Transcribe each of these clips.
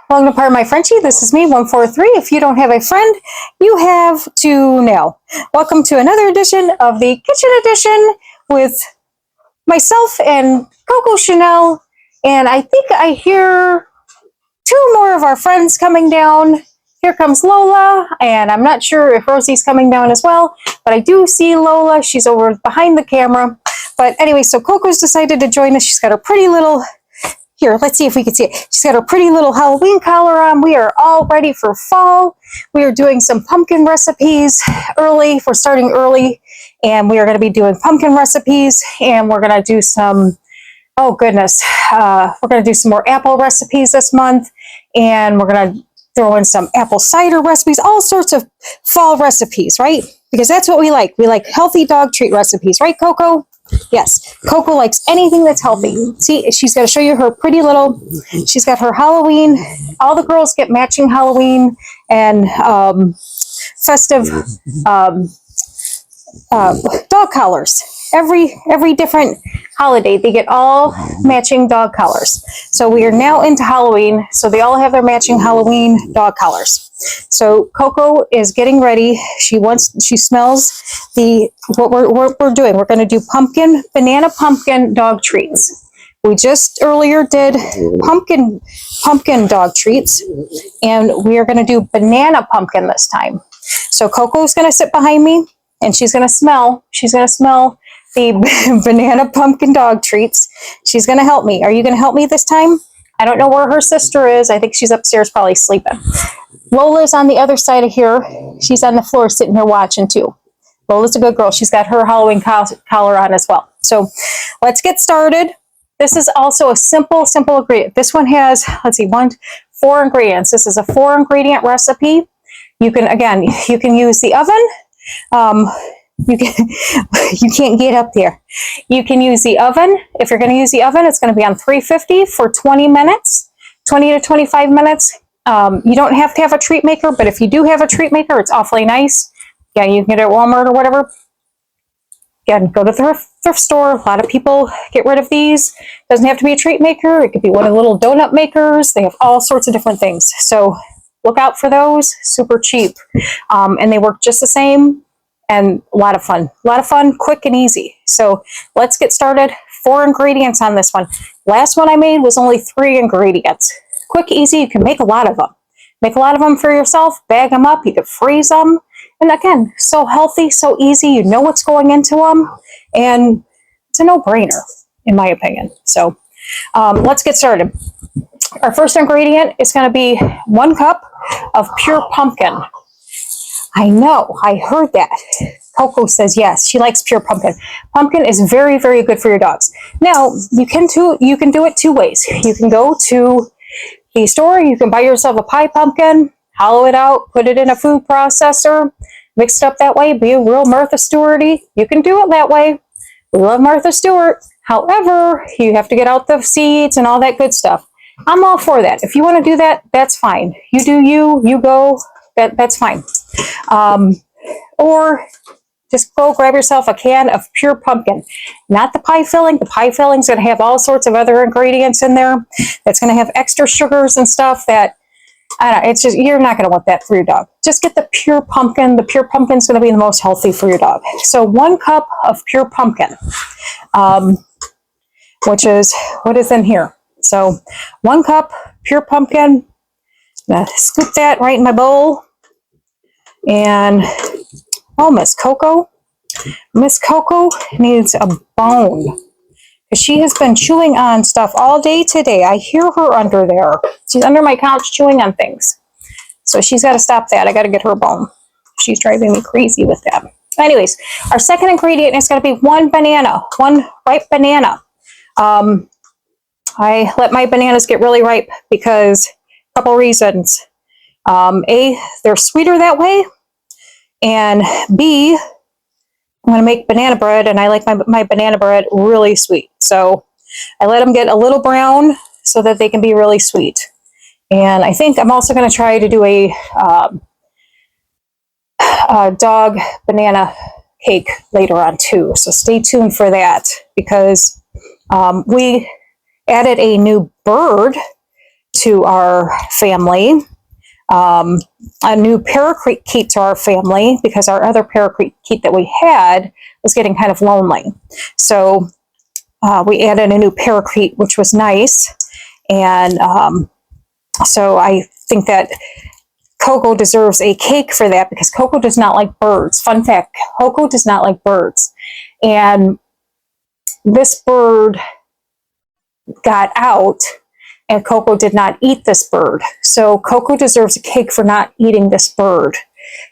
Welcome to Part of My Frenchie. This is me, 143. If you don't have a friend, you have to now. Welcome to another edition of the Kitchen Edition with myself and Coco Chanel. And I think I hear two more of our friends coming down. Here comes Lola, and I'm not sure if Rosie's coming down as well, but I do see Lola. She's over behind the camera. But anyway, so Coco's decided to join us. She's got her pretty little... Here, let's see if we can see it. She's got her pretty little Halloween collar on. We are all ready for fall. We are doing some pumpkin recipes early. We're starting early, and we are going to be doing pumpkin recipes, and we're going to do some, oh goodness, we're going to do some more apple recipes this month, and we're going to throw in some apple cider recipes, all sorts of fall recipes, right? Because that's what we like. We like healthy dog treat recipes, right, Coco? Yes, Coco likes anything that's healthy. See, she's got to show you her pretty little, she's got her Halloween. All the girls get matching Halloween and festive dog collars. Every different holiday, they get all matching dog collars. So we are now into Halloween, so they all have their matching Halloween dog collars. So Coco is getting ready. She smells what we're doing. We're going to do banana pumpkin dog treats. We just earlier did pumpkin dog treats, and we are going to do banana pumpkin this time. So Coco's going to sit behind me, and she's going to smell the banana pumpkin dog treats. She's going to help me. Are you going to help me this time? I don't know where her sister is. I think she's upstairs probably sleeping. Lola's on the other side of here. She's on the floor sitting here watching too. Lola's a good girl. She's got her Halloween collar on as well. So let's get started. This is also a simple ingredient. This one has, let's see, 4 ingredients. This is a 4-ingredient recipe. You can use the oven. You can't get up there. You can use the oven. If you're going to use the oven, it's going to be on 350 for 20 minutes, 20 to 25 minutes. You don't have to have a treat maker, but if you do have a treat maker, it's awfully nice. Yeah, you can get it at Walmart or whatever. Again, go to the thrift store. A lot of people get rid of these. Doesn't have to be a treat maker. It could be one of the little donut makers. They have all sorts of different things. So look out for those. Super cheap. And they work just the same. And a lot of fun, quick and easy. So let's get started. 4 ingredients on this one. Last one I made was only 3 ingredients. Quick, easy, you can make a lot of them. Make a lot of them for yourself, bag them up, you can freeze them. And again, so healthy, so easy, you know what's going into them. And it's a no-brainer, in my opinion. So let's get started. Our first ingredient is going to be 1 cup of pure pumpkin. I know, I heard that. Coco says yes, she likes pure pumpkin. Pumpkin is very, very good for your dogs. Now, you can do it 2 ways. You can go to the store, you can buy yourself a pie pumpkin, hollow it out, put it in a food processor, mix it up that way, be a real Martha Stewart-y. You can do it that way. We love Martha Stewart. However, you have to get out the seeds and all that good stuff. I'm all for that. If you want to do that, that's fine. You do you go, that's fine. Or just go grab yourself a can of pure pumpkin. Not the pie filling. The pie filling's going to have all sorts of other ingredients in there. That's going to have extra sugars and stuff that, I don't know, it's just, you're not going to want that for your dog. Just get the pure pumpkin. The pure pumpkin's going to be the most healthy for your dog. So 1 cup of pure pumpkin, which is what is in here. So 1 cup pure pumpkin. Now scoop that right in my bowl. And oh, Miss Coco needs a bone because she has been chewing on stuff all day today. I hear her under there. She's under my couch chewing on things. So she's got to stop that. I got to get her a bone. She's driving me crazy with that. Anyways, our second ingredient is going to be 1 ripe banana. I let my bananas get really ripe because a couple reasons. A, they're sweeter that way. And B, I'm going to make banana bread, and I like my banana bread really sweet. So I let them get a little brown so that they can be really sweet. And I think I'm also going to try to do a dog banana cake later on too. So stay tuned for that because we added a new bird to our family, a new parakeet to our family, because our other parakeet that we had was getting kind of lonely. So we added a new parakeet, which was nice. And so I think that Coco deserves a cake for that, because Coco does not like birds. Fun fact, Coco does not like birds. And this bird got out, and Coco did not eat this bird. So Coco deserves a cake for not eating this bird.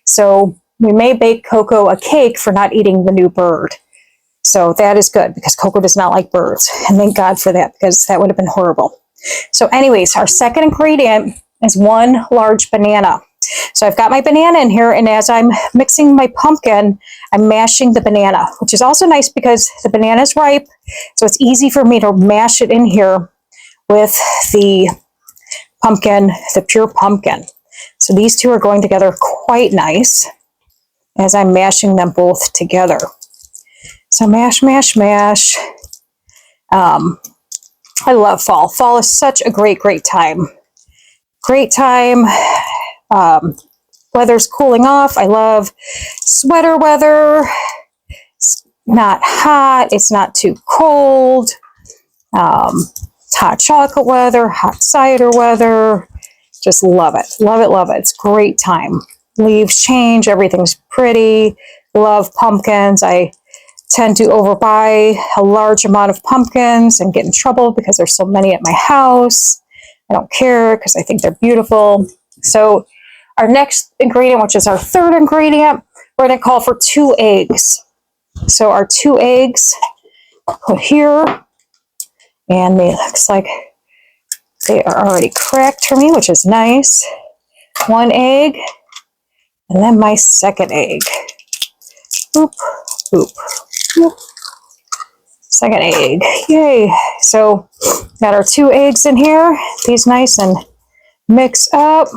So we may bake Coco a cake for not eating the new bird. So that is good, because Coco does not like birds. And thank God for that, because that would have been horrible. So anyways, our second ingredient is 1 large banana. So I've got my banana in here, and as I'm mixing my pumpkin, I'm mashing the banana, which is also nice because the banana is ripe. So it's easy for me to mash it in here with the pumpkin, the pure pumpkin. So these two are going together quite nice as I'm mashing them both together. So mash, mash, mash. I love fall. Fall is such a great, great time. Great time. Weather's cooling off. I love sweater weather. It's not hot. It's not too cold. Hot chocolate weather, hot cider weather. Just love it. Love it, love it. It's a great time. Leaves change. Everything's pretty. Love pumpkins. I tend to overbuy a large amount of pumpkins and get in trouble because there's so many at my house. I don't care because I think they're beautiful. So our next ingredient, which is our third ingredient, we're going to call for 2 eggs. So our 2 eggs, put here, and they looks like they are already cracked for me, which is nice. 1 egg, and then my second egg. Boop, boop, boop. Second egg, yay. So got our 2 eggs in here. These nice and mix up.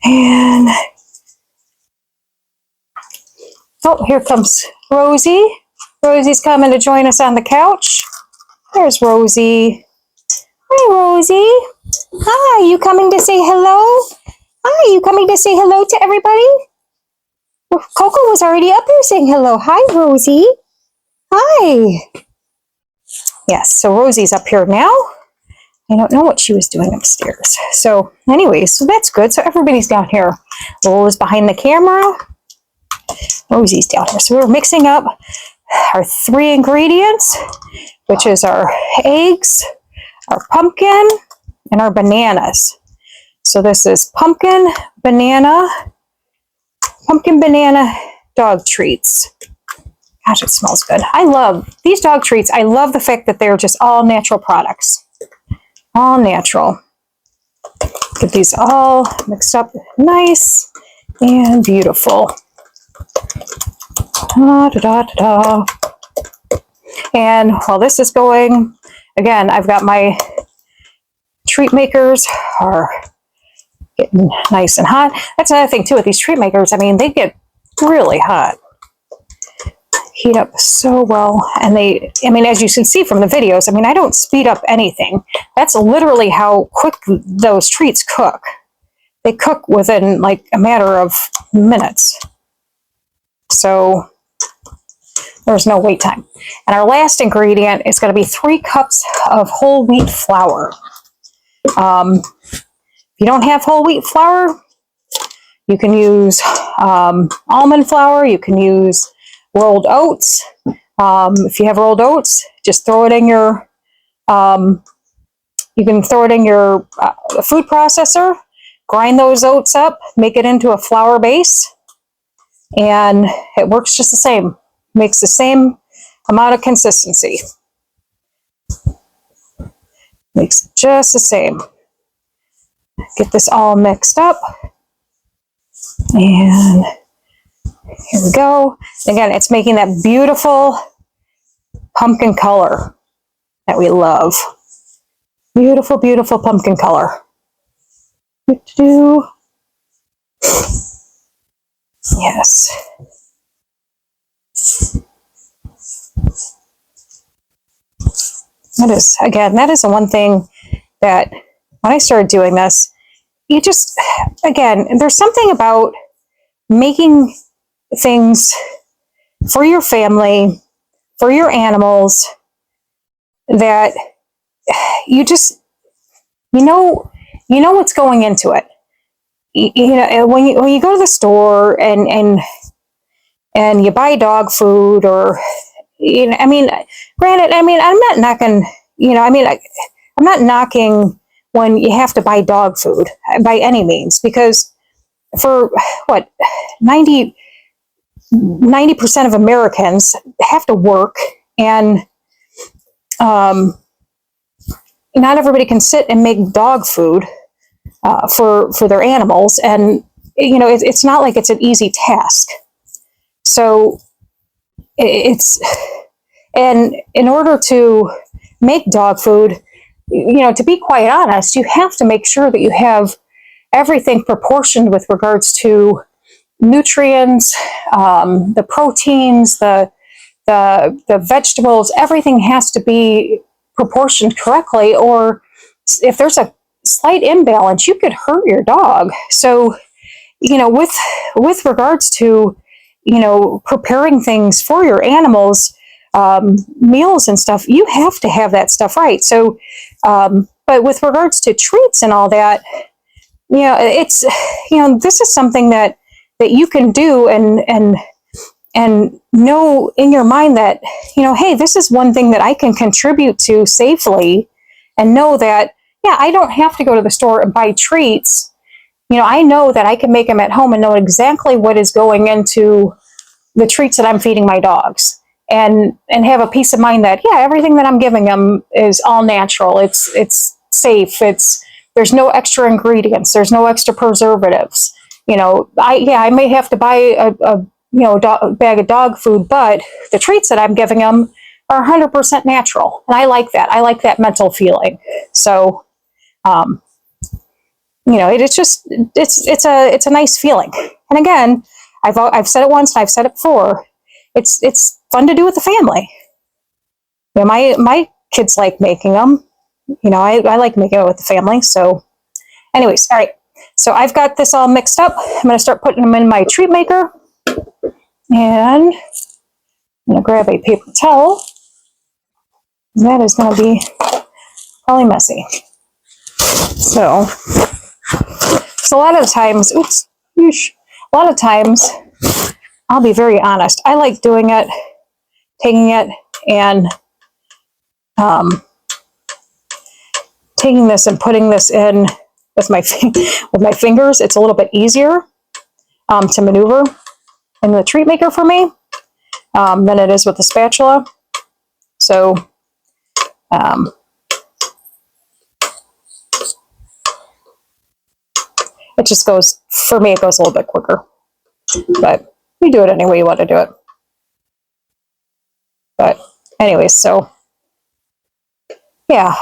And oh, here comes Rosie. Rosie's coming to join us on the couch. There's Rosie. Hi, Rosie. Hi, you coming to say hello? Hi, you coming to say hello to everybody? Well, Coco was already up here saying hello. Hi, Rosie. Hi. Yes, so Rosie's up here now. I don't know what she was doing upstairs. So anyways, so that's good. So everybody's down here. Lola's behind the camera. Rosie's down here. So we're mixing up our 3 ingredients, which is our eggs, our pumpkin, and our bananas. So this is pumpkin banana dog treats. Gosh, it smells good. I love these dog treats. I love the fact that they're just all natural products. All natural. Get these all mixed up nice and beautiful. Da, da, da, da. And while this is going, again, I've got my treat makers are getting nice and hot. That's another thing too with these treat makers. I mean, they get really hot. Heat up so well. And they, I mean, as you can see from the videos, I mean, I don't speed up anything. That's literally how quick those treats cook. They cook within like a matter of minutes. So there's no wait time. And our last ingredient is going to be 3 cups of whole wheat flour. If you don't have whole wheat flour, you can use almond flour. You can use rolled oats. If you have rolled oats, just throw it in your, you can throw it in your food processor, grind those oats up, make it into a flour base, and it works just the same. Makes the same amount of consistency. Makes it just the same. Get this all mixed up. And here we go. Again, it's making that beautiful pumpkin color that we love. Beautiful, beautiful pumpkin color. Yes. That is, again, that is the one thing that when I started doing this, you just, again, there's something about making things for your family, for your animals, that you just, you know, you know what's going into it. You know, when you go to the store and you buy dog food, or, you know, I mean, granted, I mean, I'm not knocking, you know, I mean, I'm not knocking when you have to buy dog food by any means, because for what, 90% of Americans have to work, and not everybody can sit and make dog food for their animals, and you know, it's not like it's an easy task. So it's, and in order to make dog food, you know, to be quite honest, you have to make sure that you have everything proportioned with regards to nutrients, the proteins, the vegetables. Everything has to be proportioned correctly, or if there's a slight imbalance, you could hurt your dog. So, you know, with regards to, you know, preparing things for your animals, meals and stuff, you have to have that stuff right. So, but with regards to treats and all that, you know, it's, you know, this is something that you can do, and know in your mind that, you know, hey, this is one thing that I can contribute to safely, and know that, yeah, I don't have to go to the store and buy treats. You know, I know that I can make them at home and know exactly what is going into the treats that I'm feeding my dogs, and have a peace of mind that, yeah, everything that I'm giving them is all natural. It's safe. There's no extra ingredients. There's no extra preservatives. You know, I may have to buy a you know, bag of dog food, but the treats that I'm giving them are 100% natural, and I like that. I like that mental feeling. So, you know, it's just, it's a nice feeling. And again, I've said it once and I've said it before. It's fun to do with the family. You know, my kids like making them. You know, I like making it with the family. So, anyways, all right. So I've got this all mixed up. I'm going to start putting them in my treat maker, and I'm going to grab a paper towel. That is going to be probably messy. So a lot of times, a lot of times, I'll be very honest, I like doing it, taking it, and um, taking this and putting this in with my with my fingers. It's a little bit easier to maneuver in the treat maker for me than it is with the spatula. So it just goes, for me, it goes a little bit quicker. But you do it any way you want to do it. But anyways, so yeah,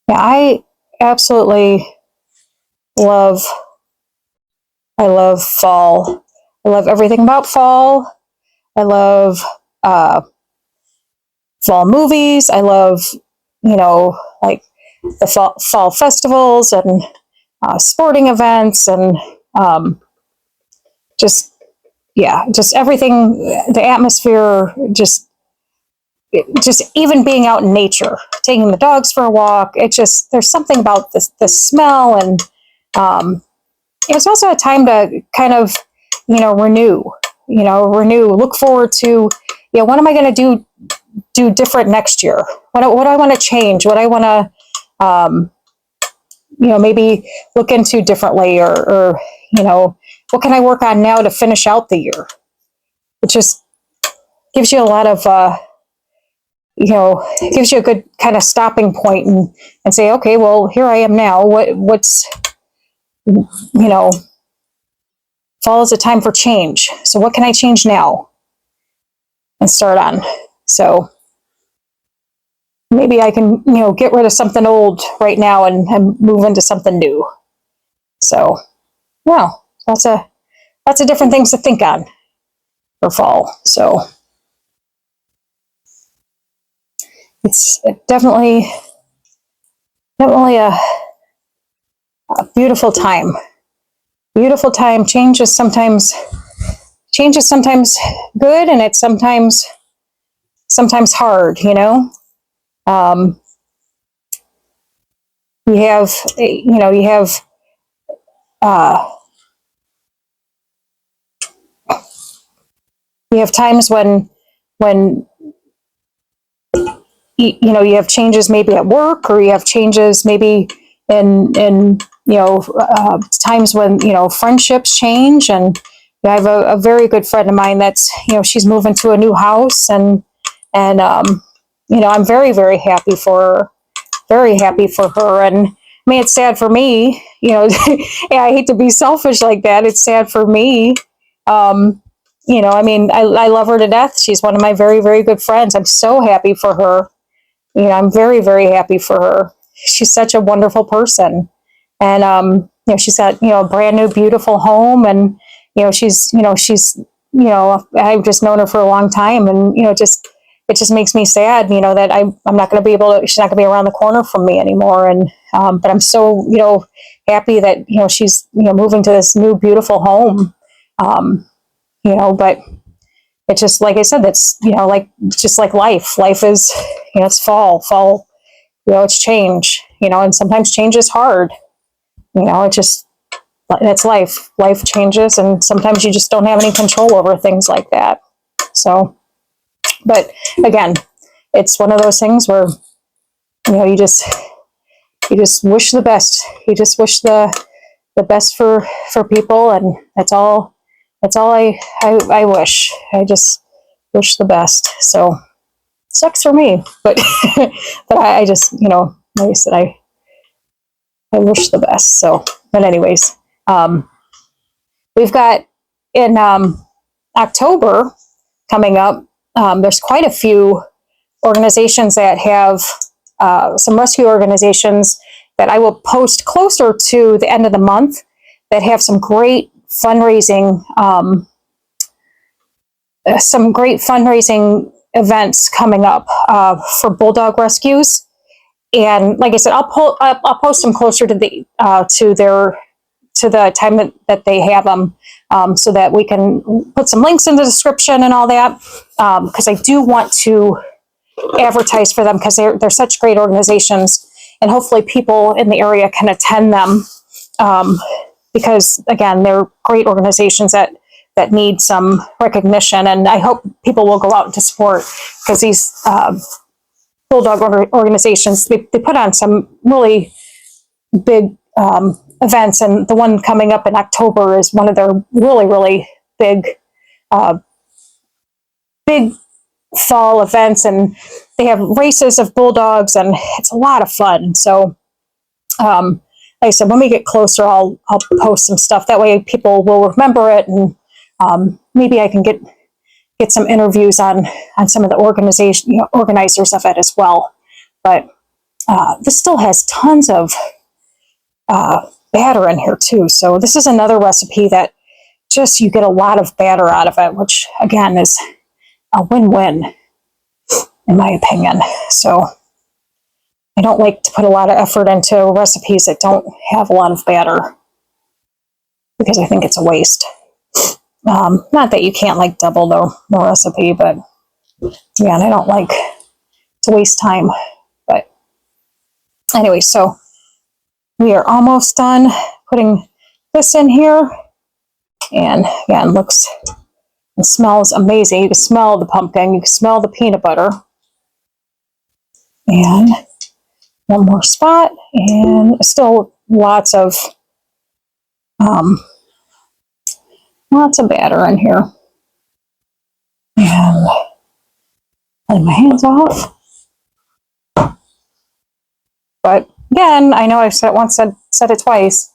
yeah, I absolutely love, I love fall. I love everything about fall. I love fall movies. I love, you know, like the fall festivals and sporting events, and just, yeah, just everything, the atmosphere, just even being out in nature, taking the dogs for a walk. It just, there's something about the smell, and it's also a time to kind of, you know, renew, look forward to, you know, what am I going to do different next year? What do I want to change? What I want to, you know, maybe look into differently, or, you know, what can I work on now to finish out the year? It just gives you a lot of, you know, it gives you a good kind of stopping point, and say, okay, well, here I am now. What's, you know, fall is a time for change. So what can I change now and start on? So maybe I can, you know, get rid of something old right now, and move into something new. So, well, lots of different things to think on for fall. So, it's definitely a beautiful time. Beautiful time. Change is sometimes good, and it's sometimes hard. Um, you have uh, you have times when you have changes maybe at work, or you have changes maybe in times when friendships change. And I have a very good friend of mine that's she's moving to a new house, and I'm very, very happy for her, very happy for her. And I mean, it's sad for me, yeah, I hate to be selfish like that. It's sad for me. I mean, I love her to death. She's one of my very, very good friends. I'm so happy for her. I'm very, very happy for her. She's such a wonderful person. And, she's got, a brand new, beautiful home. And, I've just known her for a long time. And, it just makes me sad, that I'm not going to be she's not going to be around the corner from me anymore. And, but I'm so, happy that, she's, moving to this new, beautiful home. But it's just, like I said, that's, just like life. Life is, it's fall, it's change, and sometimes change is hard. It just, that's life. Life changes, and sometimes you just don't have any control over things like that. So, but again, it's one of those things where, you just wish the best. You just wish the best for people, and that's all I wish. I just wish the best. So, sucks for me, but but I just, like I said, I wish the best. So, but anyways, we've got in October coming up. There's quite a few organizations that have some rescue organizations that I will post closer to the end of the month that have some great fundraising events coming up for bulldog rescues. And like I said, I'll post them closer to the time that they have them, so that we can put some links in the description and all that, because I do want to advertise for them, because they're such great organizations, and hopefully people in the area can attend them, because again, they're great organizations that need some recognition. And I hope people will go out to support, because these bulldog organizations, they put on some really big events, and the one coming up in October is one of their really, really big fall events, and they have races of bulldogs, and it's a lot of fun. So like I said, when we get closer, I'll post some stuff. That way people will remember it, and maybe I can get some interviews on some of the organizers of it as well. But this still has tons of batter in here too. So this is another recipe that just you get a lot of batter out of it, which again is a win-win in my opinion. So I don't like to put a lot of effort into recipes that don't have a lot of batter, because I think it's a waste. Not that you can't double the recipe, but yeah, and I don't like to waste time. But anyway, so we are almost done putting this in here, and again, looks and smells amazing. You can smell the pumpkin, you can smell the peanut butter. And one more spot, and still lots of batter in here. And letting my hands off. But again, I know I've said it once, said it twice.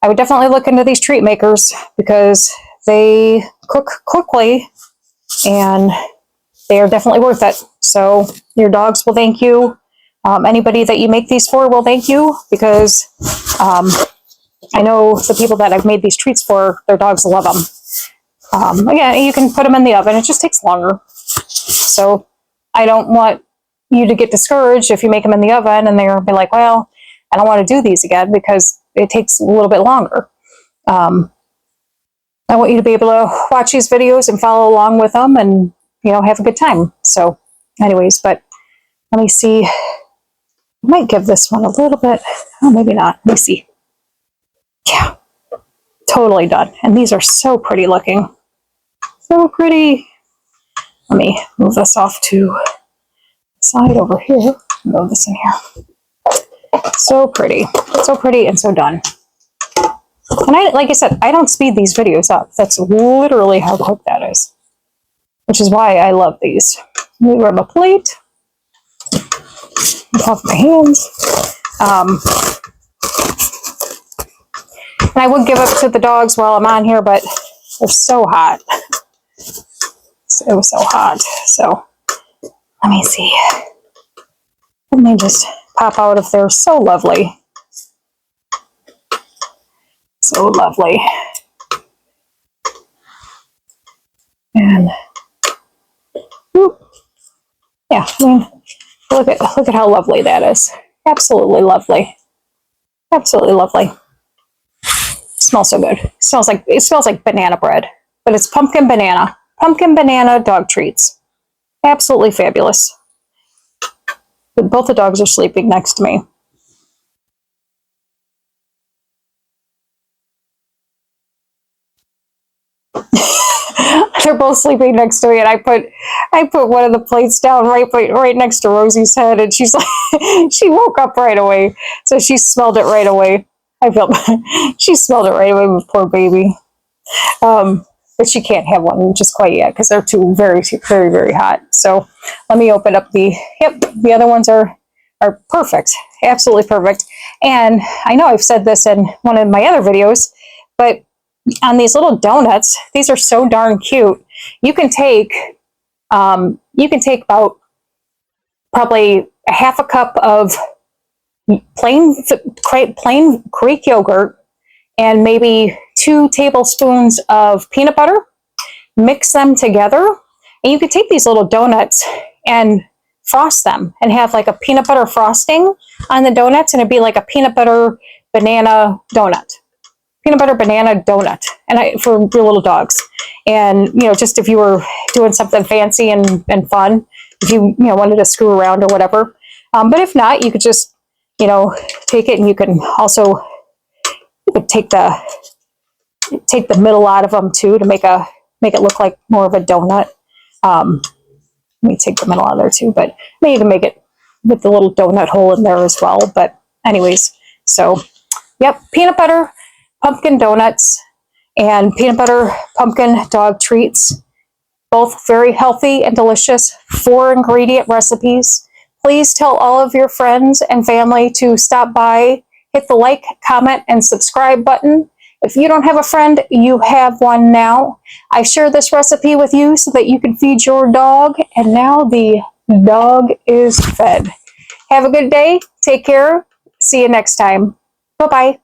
I would definitely look into these treat makers, because they cook quickly and they are definitely worth it. So your dogs will thank you. Anybody that you make these for will thank you, because I know the people that I've made these treats for, their dogs love them. Again, you can put them in the oven. It just takes longer. So I don't want you to get discouraged if you make them in the oven and they'll be like, well, I don't want to do these again because it takes a little bit longer. I want you to be able to watch these videos and follow along with them and, you know, have a good time. So anyways, but let me see. I might give this one a little bit. Oh, maybe not. Let me see. Yeah, totally done. And these are so pretty looking. So pretty. Let me move this off to the side over here. Move this in here. So pretty and so done. And like I said, I don't speed these videos up. That's literally how quick that is, which is why I love these. Let me grab a plate off my hands. And I would give up to the dogs while I'm on here, but they're so hot. It was so hot. So let me see. Let me just pop out if they're so lovely. So lovely. And whoop. Yeah, I mean, look at how lovely that is. Absolutely lovely. Absolutely lovely. Smells so good. It smells like banana bread, but it's pumpkin banana dog treats. Absolutely fabulous. But both the dogs are sleeping next to me. They're both sleeping next to me, and I put one of the plates down right next to Rosie's head, and she's like, she woke up right away, so she smelled it right away. She smelled it right away, poor baby. But she can't have one just quite yet because they're too very, very, very hot. So let me open up the other ones are perfect, absolutely perfect. And I know I've said this in one of my other videos, but on these little donuts, these are so darn cute. You can take about probably a half a cup of plain Greek yogurt and maybe 2 tablespoons of peanut butter, mix them together, and you could take these little donuts and frost them and have like a peanut butter frosting on the donuts, and it'd be like a peanut butter banana donut. And for your little dogs. And, you know, just if you were doing something fancy and fun, if you wanted to screw around or whatever. But if not, you could just, you know, take it, and you could take the middle out of them too to make it look like more of a donut. Let me take the middle out of there too, but maybe you can make it with the little donut hole in there as well. But anyways, so yep, peanut butter pumpkin donuts and peanut butter pumpkin dog treats, both very healthy and delicious 4-ingredient recipes. Please tell all of your friends and family to stop by, hit the like, comment, and subscribe button. If you don't have a friend, you have one now. I share this recipe with you so that you can feed your dog, and now the dog is fed. Have a good day. Take care. See you next time. Bye-bye.